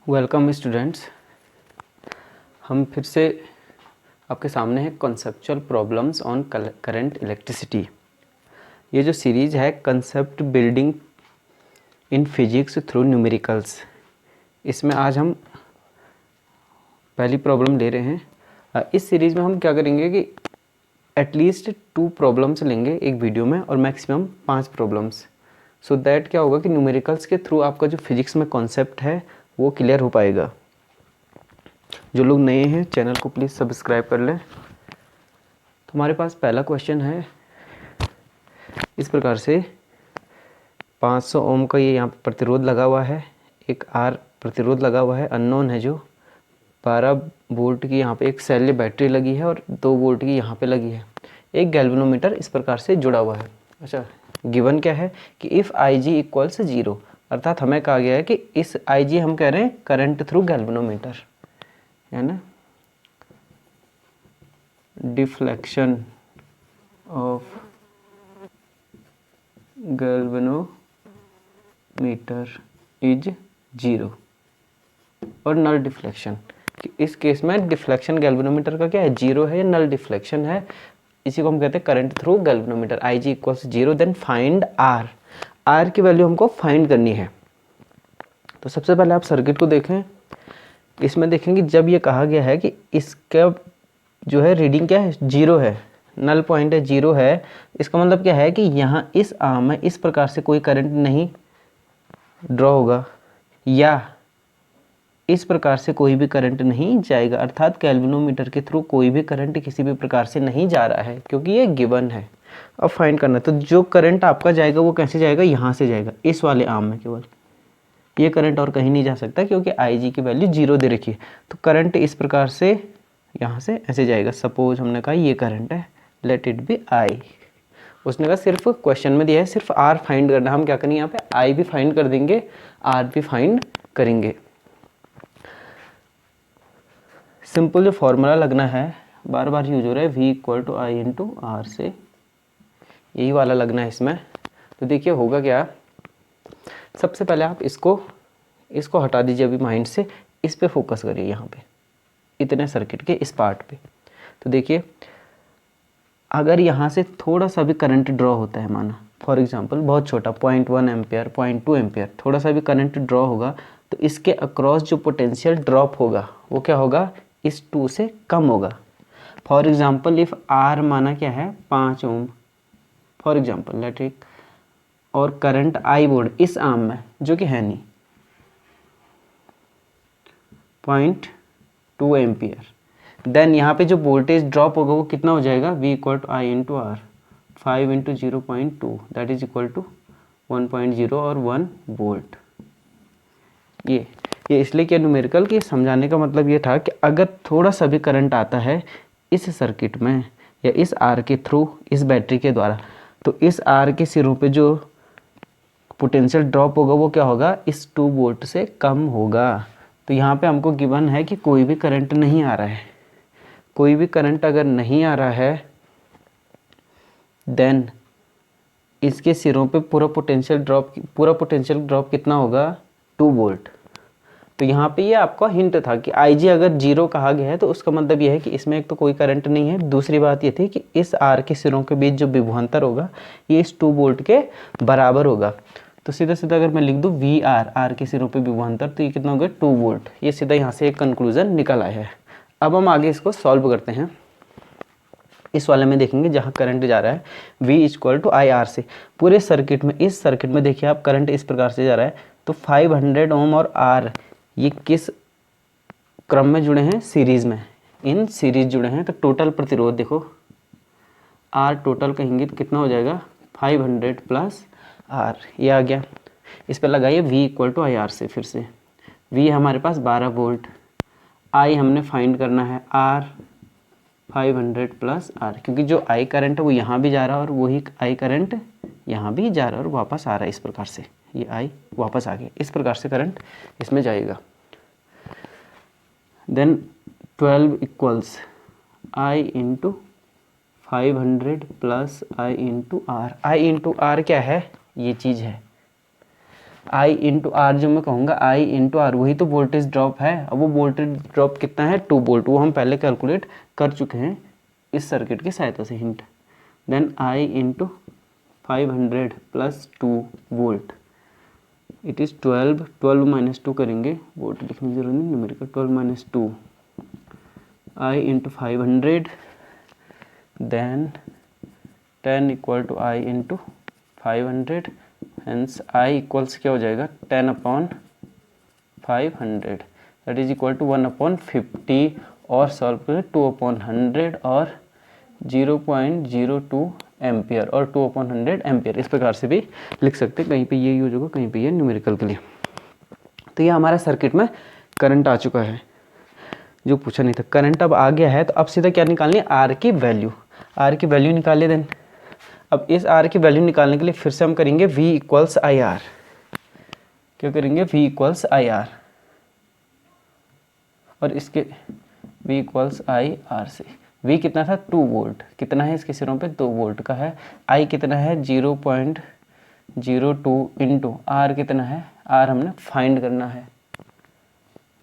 Welcome students. हम फिर से आपके सामने है conceptual problems on current electricity. ये जो सीरीज़ है concept building in physics through numericals, इसमें आज हम पहली प्रॉब्लम ले रहे हैं। इस सीरीज़ में हम क्या करेंगे कि एटलीस्ट 2 प्रॉब्लम्स लेंगे एक वीडियो में और मैक्सिमम 5 प्रॉब्लम्स, सो दैट क्या होगा कि न्यूमेरिकल्स के थ्रू आपका जो फिजिक्स में कॉन्सेप्ट है वो क्लियर हो पाएगा। जो लोग नए हैं चैनल को प्लीज़ सब्सक्राइब कर लें। तो हमारे पास पहला क्वेश्चन है इस प्रकार से, 500 ओम का ये यहाँ पर प्रतिरोध लगा हुआ है, एक आर प्रतिरोध लगा हुआ है अननोन है, जो 12 वोल्ट की यहाँ पे एक सेल बैटरी लगी है और 2 वोल्ट की यहाँ पे लगी है। एक गैल्वेनोमीटर इस प्रकार से जुड़ा हुआ है। अच्छा, गिवन क्या है कि इफ़ आई जी इक्वल्स 0, अर्थात हमें कहा गया है कि इस आई जी हम कह रहे हैं करंट थ्रू गैल्वेनोमीटर, है ना, डिफ्लेक्शन ऑफ गैल्वेनोमीटर इज 0 और नल डिफ्लेक्शन। इस केस में डिफ्लेक्शन गैल्वेनोमीटर का क्या है, 0 है या नल डिफ्लेक्शन है। इसी को हम कहते हैं current through galvanometer. I G equals 0, then find R. R की वैल्यू हमको फाइंड करनी है। तो सबसे पहले आप सर्किट को देखें। इसमें देखेंगे जब ये कहा गया है कि इसका जो है रीडिंग क्या है, 0 है, नल पॉइंट है, 0 है, इसका मतलब क्या है कि यहाँ इस आर्म में इस प्रकार से कोई करंट नहीं ड्रॉ होगा या इस प्रकार से कोई भी करंट नहीं जाएगा, अर्थात गैल्वेनोमीटर के थ्रू कोई भी करंट किसी भी प्रकार से नहीं जा रहा है, क्योंकि ये गिवन है। अब फाइंड करना है, तो जो करंट आपका जाएगा वो कैसे जाएगा, यहाँ से जाएगा, इस वाले आर्म में केवल। ये करंट और कहीं नहीं जा सकता क्योंकि आई जी की वैल्यू 0 दे रखी है। तो करंट इस प्रकार से यहाँ से ऐसे जाएगा। सपोज हमने कहा ये करंट है, लेट इट बी आई। उसने कहा सिर्फ क्वेश्चन में दिया है सिर्फ आर फाइंड करना, हम क्या करेंगे यहाँ पे आई भी फाइंड कर देंगे, आर भी फाइंड करेंगे। सिंपल जो फॉर्मूला लगना है, बार बार यूज हो रहा है, v equal to I into R से, यही वाला लगना है इसमें। तो देखिए होगा क्या, सबसे पहले आप इसको हटा दीजिए अभी माइंड से, इस पे फोकस करिए, यहाँ पे इतने सर्किट के इस पार्ट पे। तो देखिए अगर यहाँ से थोड़ा सा भी करंट ड्रॉ होता है, माना फॉर एग्जांपल बहुत छोटा 0.1 एम्पियर 0.2 एम्पियर, थोड़ा सा भी करंट ड्रॉ होगा तो इसके अक्रॉस जो पोटेंशियल ड्रॉप होगा वो क्या होगा, इस 2 से कम होगा। फॉर एग्जांपल इफ आर माना क्या है 5 ओम फॉर एग्जांपल लेट इट, और करंट आई बोर्ड इस आर्म में जो कि है नहीं 0.2 एम्पियर, देन यहाँ पे जो वोल्टेज ड्रॉप होगा वो कितना हो जाएगा, v equal to I into R, 5 into 0.2 that is equal to 1.0 और 1 वोल्ट। ये इसलिए क्या न्यूमेरिकल के समझाने का मतलब ये था कि अगर थोड़ा सा भी करंट आता है इस सर्किट में या इस आर के थ्रू इस बैटरी के द्वारा, तो इस आर के सिरों पे जो पोटेंशियल ड्रॉप होगा वो क्या होगा, इस 2 वोल्ट से कम होगा। तो यहाँ पे हमको गिवन है कि कोई भी करंट नहीं आ रहा है। कोई भी करंट अगर नहीं आ रहा है देन इसके सिरों पे पूरा पोटेंशियल ड्रॉप कितना होगा, 2 वोल्ट। तो यहाँ पे ये आपका हिंट था कि IG अगर 0 कहा गया है तो उसका मतलब ये है कि इसमें एक तो कोई करंट नहीं है, दूसरी बात ये थी कि इस आर के सिरों के बीच जो विभवांतर होगा ये इस 2 वोल्ट के बराबर होगा। तो सीधा सीधा अगर मैं लिख दूँ वी आर के सिरों पे विभवांतर, तो ये कितना होगा 2 वोल्ट। ये सीधा यहाँ से एक कंक्लूजन निकल आया है। अब हम आगे इसको सॉल्व करते हैं। इस वाले में देखेंगे जहाँ करंट जा रहा है V equal to I R से, पूरे सर्किट में, इस सर्किट में देखिए आप करंट इस प्रकार से जा रहा है। तो 500 ओम और R ये किस क्रम में जुड़े हैं, सीरीज़ में, इन सीरीज जुड़े हैं। तो टोटल प्रतिरोध देखो R टोटल कहेंगे तो कितना हो जाएगा 500 प्लस R, ये आ गया। इस पर लगाइए V equal to I R से, फिर से V हमारे पास 12 वोल्ट, I हमने फाइंड करना है R 500 प्लस R, क्योंकि जो I करंट है वो यहाँ भी जा रहा है और वही I करंट यहाँ भी जा रहा है और वापस आ रहा है। इस प्रकार से ये I वापस आ गया, इस प्रकार से करंट इसमें जाएगा। Then 12 equals I into 500 plus I into R. I into R क्या है, ये चीज़ है। आई इंटू आर जो मैं कहूँगा आई इंटू आर, वही तो वोल्टेज ड्रॉप है। अब वो वोल्टेज ड्रॉप कितना है 2 वोल्ट, वो हम पहले कैलकुलेट कर चुके हैं इस सर्किट की सहायता से, hint. Then I into 500 plus 2 volt, it is 12 minus 2 करेंगे, वोल्ट लिखने की जरूरत नहीं, numerical 12 minus 2 I into 500, then 10 equal to I into 500, hence I equals क्या हो जाएगा 10 upon 500, that is equal to 1 upon 50, और सॉल्व करें 2 अपॉन 100 और 0.02 एम्पियर और 2 अपॉन 100 एम्पियर, इस प्रकार से भी लिख सकते हैं। कहीं पे ये यूज होगा, कहीं पे ये न्यूमेरिकल के लिए। तो ये हमारा सर्किट में करंट आ चुका है, जो पूछा नहीं था। करंट अब आ गया है, तो अब सीधा क्या निकालनी है, आर की वैल्यू। आर की वैल्यू निकाले देन। अब इस आर की वैल्यू निकालने के लिए फिर से हम करेंगे वी इक्वल्स आई आर। क्या करेंगे, वी इक्वल्स आई आर, और इसके वी इक्वल्स आई आर से। वी कितना था 2 वोल्ट, कितना है इसके सिरों पे 2 वोल्ट का है। आई कितना है 0.02 इंटू आर कितना है, आर हमने फाइंड करना है।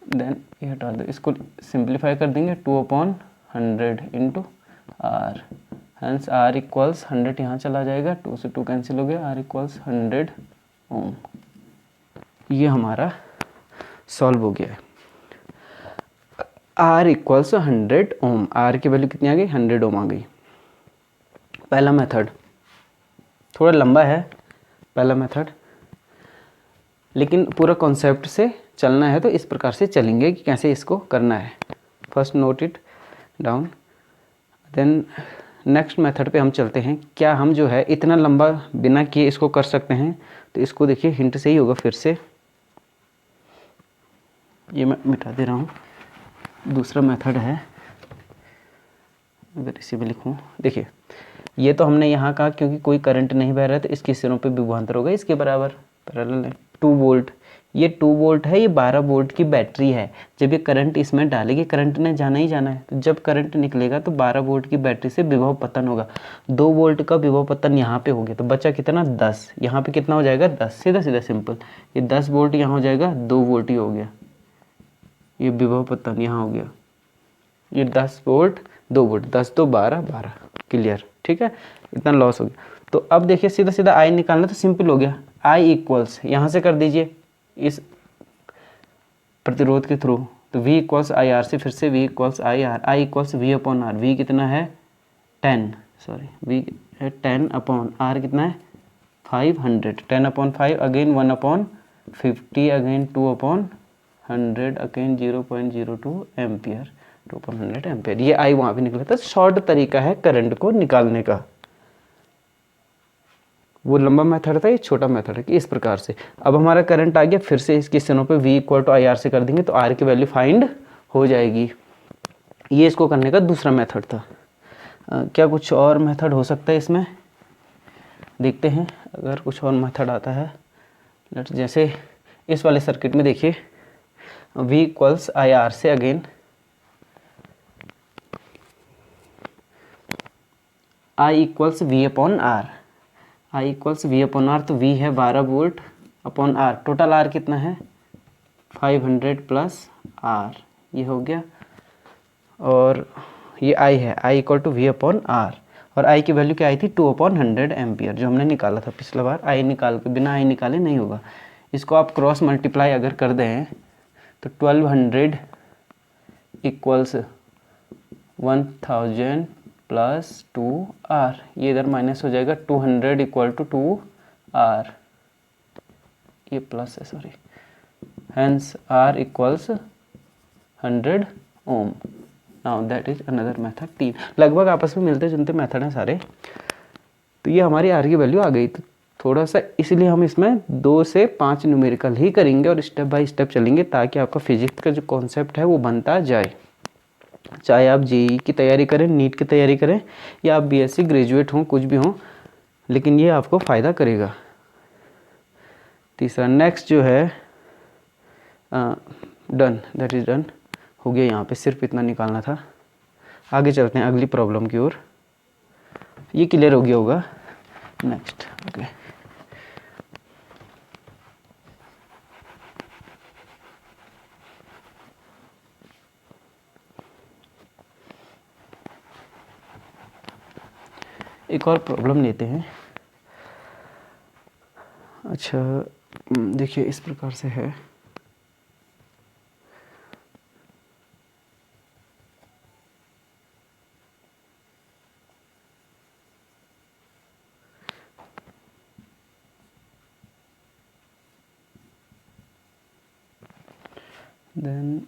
देन ये हटा दो, इसको सिंप्लीफाई कर देंगे 2 upon 100 into R, hence R equals 100 यहाँ चला जाएगा, 2 से 2 कैंसिल हो गया, आर इक्वल्स 100 ओम। ये हमारा सॉल्व हो गया है। आर इक्वल्स 100 ओम, आर की वैल्यू कितनी आ गई 100 ओम आ गई। पहला मेथड थोड़ा लंबा है, पहला मेथड, लेकिन पूरा कॉन्सेप्ट से चलना है तो इस प्रकार से चलेंगे कि कैसे इसको करना है। First note it down, then next method पे हम चलते हैं। क्या हम जो है इतना लंबा बिना किए इसको कर सकते हैं, तो इसको देखिए हिंट से ही होगा। फिर से ये मैं मिटा दे रहा हूँ, दूसरा मेथड है, अगर इसी में लिखूँ, देखिए ये तो हमने यहाँ कहा क्योंकि कोई करंट नहीं बह रहा है तो इसके सिरों पे विभवांतर होगा इसके बराबर, पैरेलल है। 2 वोल्ट, ये 2 वोल्ट है, ये 12 वोल्ट की बैटरी है। जब ये करंट इसमें डालेगी, करंट ने जाना ही जाना है, तो जब करंट निकलेगा तो 12 वोल्ट की बैटरी से विभव पतन होगा। 2 वोल्ट का विभव पतन यहाँ पे हो गया, तो बचा कितना 10, यहाँ पे कितना हो जाएगा 10, सीधा सीधा सिंपल। ये 10 वोल्ट यहाँ हो जाएगा, 2 वोल्ट ही हो गया, ये विभव पतन यहाँ हो गया, ये 10 वोल्ट 2 वोल्ट, 10 तो 12 12, क्लियर, ठीक है, इतना लॉस हो गया। तो अब देखिए सीधा सीधा आई निकालना तो सिंपल हो गया, आई इक्वल्स यहाँ से कर दीजिए इस प्रतिरोध के थ्रू, तो V इक्वल्स आई आर से फिर से V equals I R, I equals V upon R, V कितना है 10, सॉरी V है 10 अपॉन आर कितना है 500, 10 upon 5 again 1 upon 50 again 2 upon 100 again 0.02 ampere, 2 upon 100 ampere. ये आई वहाँ भी निकला था। शॉर्ट तरीका है करंट को निकालने का, वो लंबा मेथड था, ये छोटा मेथड है कि इस प्रकार से। अब हमारा करंट आ गया, फिर से इसके सिरों पे V equal to I R से कर देंगे तो आर की वैल्यू फाइंड हो जाएगी। ये इसको करने का दूसरा मेथड था। क्या कुछ और मेथड हो सकता है इसमें, देखते हैं अगर कुछ और मेथड आता है। जैसे इस वाले सर्किट में देखिए V इक्वल्स आई आर से again I equals V upon R, I equals V upon R, तो V है 12 volt upon R, total R कितना है 500 प्लस आर, ये हो गया, और ये आई है, I equal to V upon R, और आई की वैल्यू क्या आई थी 2 अपॉन 100 एम्पियर, जो हमने निकाला था पिछला बार। आई निकाल के, बिना आई निकाले नहीं होगा। इसको आप क्रॉस मल्टीप्लाई अगर कर दें तो 1200 इक्वल्स 1000 प्लस 2 आर, ये इधर माइनस हो जाएगा, 200 इक्वल टू 2 आर, ये प्लस है sorry, hence R equals 100 ohm. Now that is another method. 3 लगभग आपस में मिलते जुलते मेथड हैं सारे। तो ये हमारी आर की वैल्यू आ गई। तो थोड़ा सा इसलिए हम इसमें 2 से 5 न्यूमेरिकल ही करेंगे और स्टेप बाय स्टेप चलेंगे, ताकि आपका फिजिक्स का जो कॉन्सेप्ट है वो बनता जाए। चाहे आप जेई की तैयारी करें, नीट की तैयारी करें, या आप बीएससी ग्रेजुएट हों, कुछ भी हों, लेकिन ये आपको फ़ायदा करेगा। तीसरा नेक्स्ट जो है डन, दैट इज़ डन, हो गया। यहाँ पे सिर्फ इतना निकालना था। आगे चलते हैं अगली प्रॉब्लम की ओर। ये क्लियर हो गया होगा। नेक्स्ट ओके, एक और प्रॉब्लम लेते हैं। अच्छा देखिए इस प्रकार से है। Then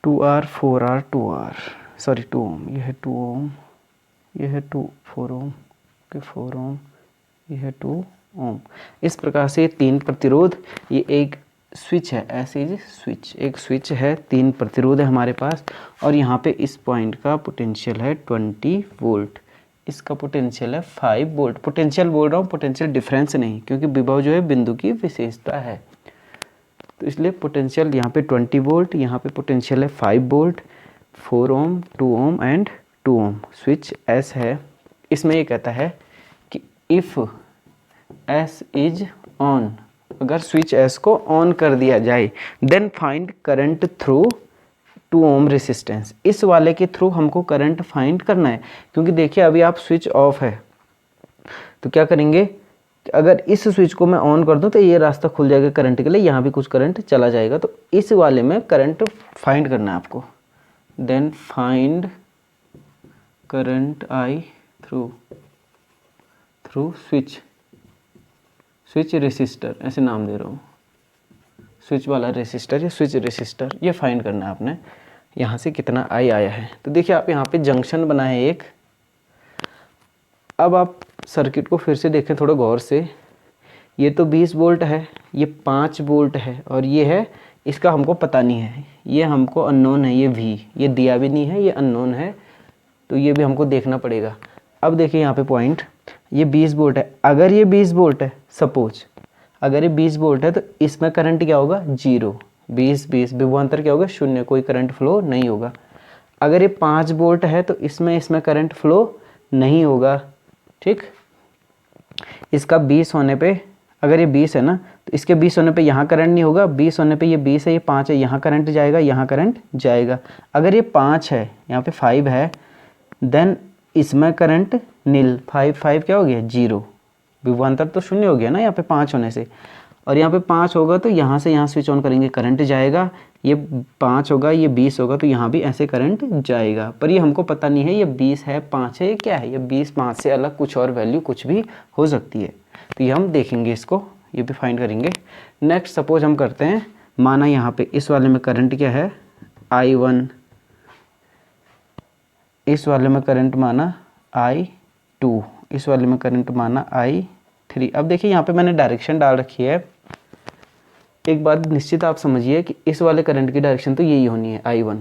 2R 4R 2R sorry 2 ओम, ये है 2 ओम, ये है 4 ओम, ओके 4 ओम, ये है 2 ओम। इस प्रकार से 3 प्रतिरोध, ये एक स्विच है, ऐसे ही स्विच, एक स्विच है, 3 प्रतिरोध है हमारे पास, और यहाँ पे इस पॉइंट का पोटेंशियल है 20 वोल्ट, इसका पोटेंशियल है 5 वोल्ट। पोटेंशियल बोल रहा हूँ, पोटेंशियल डिफरेंस नहीं, क्योंकि विभव जो है बिंदु की विशेषता है, तो इसलिए पोटेंशियल यहाँ पे 20 वोल्ट, यहाँ पे पोटेंशियल है 5 volt, 4 ohm, 2 ohm and 2 ohm. Switch S है, इसमें ये कहता है कि इफ़ एस इज ऑन, अगर स्विच एस को ऑन कर दिया जाए, then find current through 2 ohm resistance. इस वाले के थ्रू हमको करंट फाइंड करना है, क्योंकि देखिए अभी आप स्विच ऑफ है, तो क्या करेंगे, अगर इस स्विच को मैं ऑन कर दूं तो ये रास्ता खुल जाएगा करंट के लिए, यहाँ भी कुछ करंट चला जाएगा, तो इस वाले में करंट फाइंड करना है आपको। Then find current I through switch resistor, ऐसे नाम दे रहा हूँ, स्विच वाला रेसिस्टर या स्विच रेसिस्टर, ये फाइंड करना है आपने, यहाँ से कितना आई आया है। तो देखिए आप यहाँ पे जंक्शन बनाए एक। अब आप सर्किट को फिर से देखें थोड़ा गौर से, ये तो 20 वोल्ट है, ये 5 वोल्ट है, और ये है, इसका हमको पता नहीं है, ये हमको अननोन है, ये V, ये दिया भी नहीं है, ये अननोन है, तो ये भी हमको देखना पड़ेगा। अब देखिए यहाँ पे पॉइंट, ये 20 वोल्ट है, अगर ये 20 वोल्ट है, सपोज अगर ये 20 वोल्ट है, तो इसमें करंट क्या होगा, 0, 20 विभवांतर क्या होगा, 0, कोई करंट फ्लो नहीं होगा। अगर ये 5 वोल्ट है, तो इसमें करंट फ्लो नहीं होगा, ठीक। इसका 20 होने पे, अगर ये 20 है ना, तो इसके 20 होने पे यहाँ करंट नहीं होगा, 20 होने पे ये 20 है, ये 5 है, यहाँ करंट जाएगा, यहाँ करंट जाएगा। अगर ये 5 है, यहाँ पे 5 है, देन इसमें करंट नील, 5 क्या हो गया, 0, विभवांतर तो 0 हो गया ना यहाँ पे 5 होने से, और यहाँ पे 5 होगा तो यहाँ से यहाँ स्विच ऑन करेंगे, करंट जाएगा, ये 5 होगा, ये 20 होगा, तो यहाँ भी ऐसे करंट जाएगा। पर ये हमको पता नहीं है ये 20 है, 5 है, ये क्या है, ये 20 5 से अलग कुछ और वैल्यू कुछ भी हो सकती है, तो ये हम देखेंगे, इसको ये भी फाइंड करेंगे। नेक्स्ट सपोज हम करते हैं, माना यहाँ पे इस वाले में करंट क्या है, I1, इस वाले में करंट माना I2, इस वाले में करंट माना I3। अब देखिए यहाँ पे मैंने डायरेक्शन डाल रखी है, एक बात निश्चित आप समझिए कि इस वाले करंट की डायरेक्शन तो यही होनी है I1,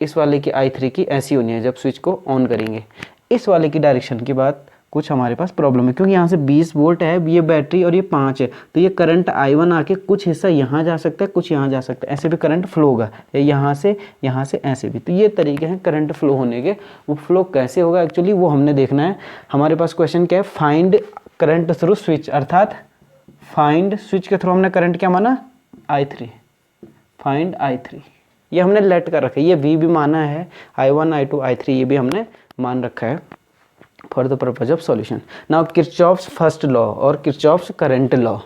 इस वाले की I3 की ऐसी होनी है जब स्विच को ऑन करेंगे। इस वाले की डायरेक्शन की बात कुछ हमारे पास प्रॉब्लम है, क्योंकि यहाँ से 20 वोल्ट है, ये बैटरी और ये 5 है, तो ये करंट I1 आके कुछ हिस्सा यहाँ जा सकता है, कुछ यहाँ जा सकता है, ऐसे भी करंट फ्लो होगा, यहाँ से ऐसे भी। तो ये तरीके हैं करंट फ्लो होने के। वो फ्लो कैसे होगा एक्चुअली वो हमने देखना है। हमारे पास क्वेश्चन क्या है, फाइंड करंट थ्रू स्विच, अर्थात फाइंड स्विच के थ्रू हमने करंट क्या माना, I3, फाइंड I3, ये हमने लेट कर रखा है, ये V भी माना है, I1 I2 I3 ये भी हमने मान रखा है for the purpose of solution. Now Kirchhoff's first law और किरचॉफ्स करंट लॉ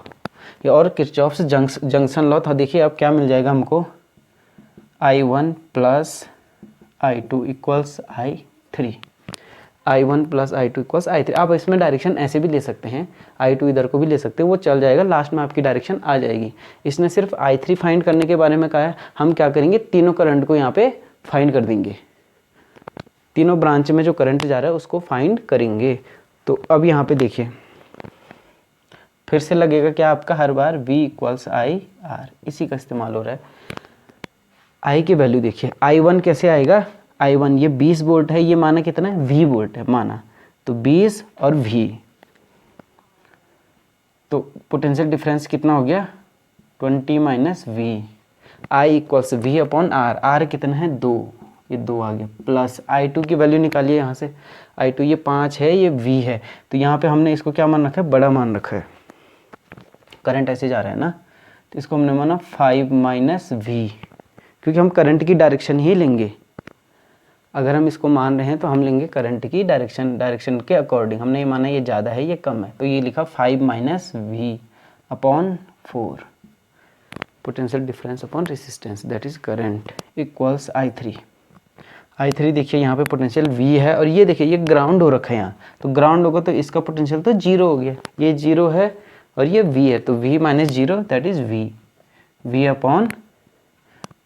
और किरचॉफ्स जंक्शन लॉ था। देखिए अब क्या मिल जाएगा हमको, I1 plus I2 equals I3, I1 plus I2 equals I3। आप इसमें डायरेक्शन ऐसे भी ले सकते हैं, I2 इधर को भी ले सकते हैं, वो चल जाएगा, लास्ट में आपकी डायरेक्शन आ जाएगी। इसने सिर्फ I3 फाइंड करने के बारे में कहा है, हम क्या करेंगे, तीनों करंट को यहाँ पे फाइंड कर देंगे, तीनों ब्रांच में जो करंट जा रहा है उसको फाइंड करेंगे। तो अब यहाँ पे देखिए फिर से लगेगा क्या आपका, हर बार V इक्वल्स IR, इसी का इस्तेमाल हो रहा है। I की वैल्यू देखिए, I1 कैसे आएगा, I1 ये 20 वोल्ट है, ये माना कितना है, V वोल्ट है माना, तो 20 और V, तो पोटेंशियल डिफरेंस कितना हो गया, 20 minus V, I equals V upon R, R कितना है 2, ये 2 आ गया, प्लस I2 की वैल्यू निकालिए यहाँ से, I2 ये 5 है, ये V है, तो यहाँ पे हमने इसको क्या मान रखा है, बड़ा मान रखा है, करंट ऐसे जा रहा है ना, तो इसको हमने माना 5 माइनस V, क्योंकि हम करंट की डायरेक्शन ही लेंगे। अगर हम इसको मान रहे हैं तो हम लेंगे करंट की डायरेक्शन के अकॉर्डिंग। हमने ये माना ये ज़्यादा है ये कम है, तो ये लिखा 5 minus V upon 4 potential difference upon resistance that is current equals I3। I3 देखिए यहाँ पे पोटेंशियल V है और ये देखिए ये ग्राउंड हो रखा है यहाँ, तो ग्राउंड होगा तो इसका पोटेंशियल तो जीरो हो गया, ये जीरो है और ये V है, तो V minus zero that is V upon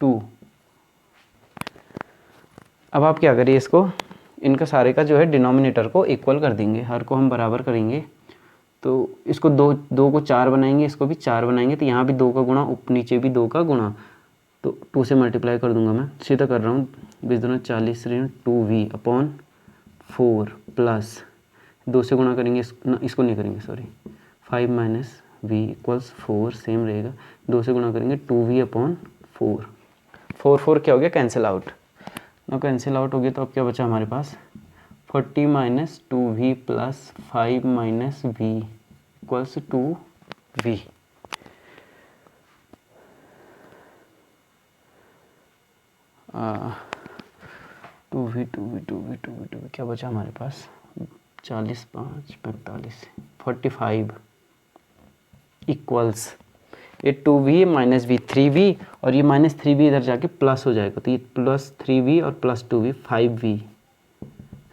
2। अब आप क्या करिए, इसको इनका सारे का जो है डिनोमिनेटर को इक्वल कर देंगे, हर को हम बराबर करेंगे। तो इसको दो को 4 बनाएंगे, इसको भी 4 बनाएंगे, तो यहाँ भी 2 का गुणा, नीचे भी 2 का गुणा, तो 2 से मल्टीप्लाई कर दूंगा मैं, सीधा कर रहा हूँ, 20 दूना 40 2V अपॉन 4 प्लस 2 से गुणा करेंगे, इसको नहीं करेंगे sorry, 5 minus V equals 4 same रहेगा, 2 से गुणा करेंगे 2V अपॉन 4 क्या हो गया, कैंसिल आउट ना, कैंसिल आउट हो गया। तो अब क्या बचा हमारे पास 40 minus 2V plus 5 minus V equals 2V। Two V क्या बचा हमारे पास, 40 5 45 45 इक्वल्स ये 2V माइनस V 3V और ये माइनस 3V इधर जाके प्लस हो जाएगा, तो ये प्लस 3V और plus 2V 5V,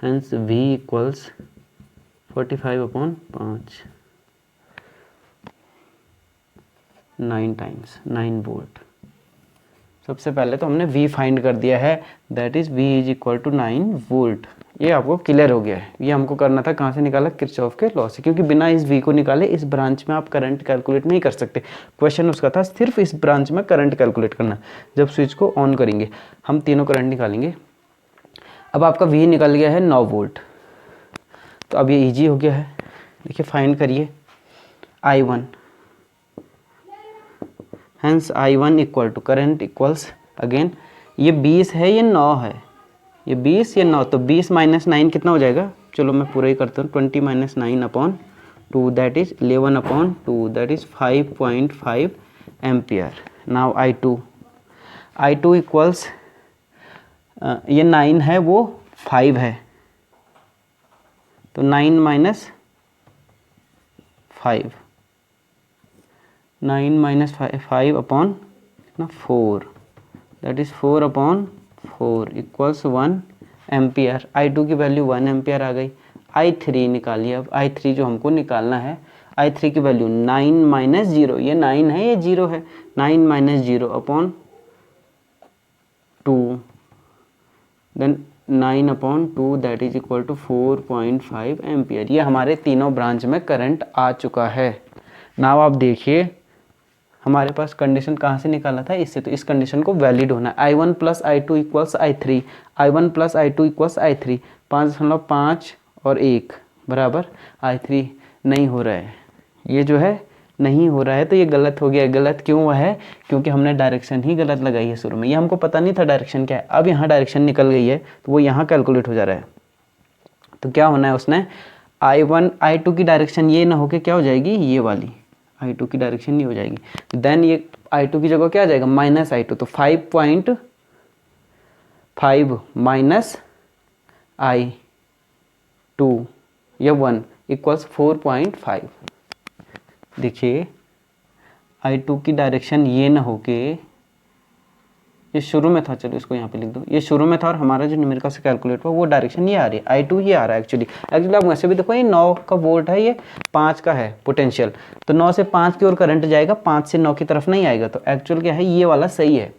hence V equals 45 upon 5 9 times 9 volt. सबसे पहले तो हमने V फाइंड कर दिया है, that is V is equal to 9 volt. ये आपको क्लियर हो गया है। ये हमको करना था, कहाँ से निकाला, किरचॉफ के लॉ से, क्योंकि बिना इस V को निकाले इस ब्रांच में आप करंट कैलकुलेट नहीं कर सकते। क्वेश्चन उसका था सिर्फ इस ब्रांच में करंट कैलकुलेट करना। जब स्विच को ऑन करेंगे हम तीनों करंट निकालेंगे। अब आपका V निकल गया है 9 वोल्ट, तो अब ये ईजी हो गया है। देखिए फाइंड करिए I1, hence I1 equal to current equals again ये 20 है ये 9 है, ये 20 ये 9, तो 20 माइनस 9 कितना हो जाएगा, चलो मैं पूरा ही करता हूँ, 20 minus 9 upon 2 that is 11 upon 2 that is 5.5 ampere. Now I2 equals ये 9 है वो 5 है, तो 9 माइनस 5 9 माइनस 5 अपॉन कितना 4 that is 4 upon 4 equals 1 ampere. I2 की वैल्यू 1 एम्पियर आ गई। I3 निकालिए। अब I3 जो हमको निकालना है, I3 की वैल्यू 9 माइनस 0, ये 9 है ये 0 है, 9 minus 0 upon 2 then 9 upon 2 that is equal to 4.5 ampere. ये हमारे तीनों ब्रांच में करंट आ चुका है। नाउ आप देखिए हमारे पास कंडीशन कहाँ से निकाला था, इससे, तो इस कंडीशन को वैलिड होना है। I1 plus I2 equals I3, I1 plus I2 equals I3, 5.5 और 1 बराबर I3 नहीं हो रहा है, ये जो है नहीं हो रहा है, तो ये गलत हो गया। गलत क्यों हुआ है, क्योंकि हमने डायरेक्शन ही गलत लगाई है शुरू में, ये हमको पता नहीं था डायरेक्शन क्या है। अब यहाँ डायरेक्शन निकल गई है तो वो यहाँ कैलकुलेट हो जा रहा है। तो क्या होना है, उसने I1 I2 की डायरेक्शन ये ना होके क्या हो जाएगी, ये वाली I2 की डायरेक्शन नहीं हो जाएगी, देन ये I2 की जगह क्या आ जाएगा, माइनस I2, तो 5.5 माइनस I2 या 1 इक्वल्स 4.5। देखिए I2 की डायरेक्शन ये ना होके, ये शुरू में था, चलो इसको यहाँ पे लिख दो, ये शुरू में था और हमारा जो न्यूमेरिकल से कैलकुलेट हुआ वो डायरेक्शन ये आ रही है, I2 ये आ रहा है एक्चुअली आप वैसे भी देखो ये 9 का वोल्ट है, ये 5 का है पोटेंशियल, तो 9 से 5 की ओर करंट जाएगा, 5 से 9 की तरफ नहीं आएगा, तो एक्चुअल क्या है, ये वाला सही है।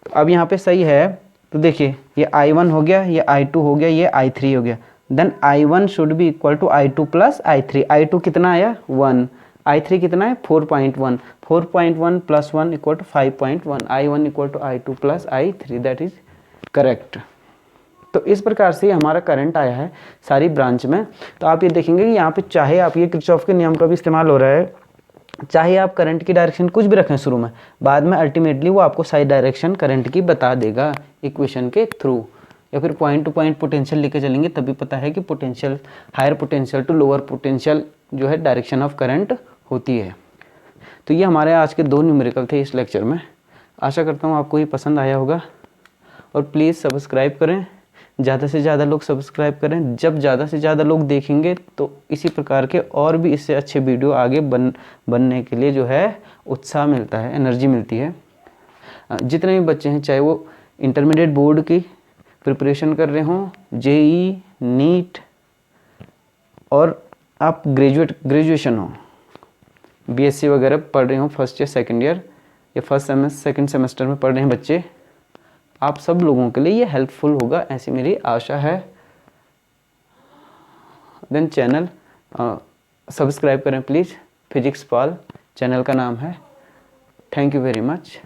तो अब यहाँ पे सही है, तो देखिए ये I1 हो गया, ये I2 हो गया, ये I3 हो गया, then I1 should be equal to I2 plus I3। I2 कितना आया 1, I3 कितना है 4.1, 4.1 plus 1 equal to 5.1, I1 equal to I2 plus I3 that is correct. तो इस प्रकार से हमारा करंट आया है सारी ब्रांच में। तो आप ये देखेंगे कि यहाँ पे चाहे आप ये किरचॉफ के नियम का भी इस्तेमाल हो रहा है, चाहे आप करंट की डायरेक्शन कुछ भी रखें शुरू में, बाद में अल्टीमेटली वो आपको सही डायरेक्शन करंट की बता देगा इक्वेशन के थ्रू, या फिर पॉइंट टू पॉइंट पोटेंशियल लेके चलेंगे तभी पता है कि potential, higher potential to lower potential जो है डायरेक्शन ऑफ करंट होती है। तो ये हमारे आज के 2 न्यूमेरिकल थे इस लेक्चर में। आशा करता हूँ आपको ये पसंद आया होगा, और प्लीज़ सब्सक्राइब करें, ज़्यादा से ज़्यादा लोग सब्सक्राइब करें। जब ज़्यादा से ज़्यादा लोग देखेंगे तो इसी प्रकार के और भी इससे अच्छे वीडियो आगे बनने के लिए जो है उत्साह मिलता है, एनर्जी मिलती है। जितने भी बच्चे हैं, चाहे वो इंटरमीडिएट बोर्ड की प्रिपरेशन कर रहे हों, जेई, नीट, और आप ग्रेजुएशन हो, बीएससी वगैरह पढ़ रहे हो, फर्स्ट ईयर सेकंड ईयर या फर्स्ट सेमेस्टर सेकंड सेमेस्टर में पढ़ रहे हैं बच्चे, आप सब लोगों के लिए ये हेल्पफुल होगा, ऐसी मेरी आशा है। देन चैनल सब्सक्राइब करें प्लीज़, फिजिक्स पाल चैनल का नाम है। Thank you very much.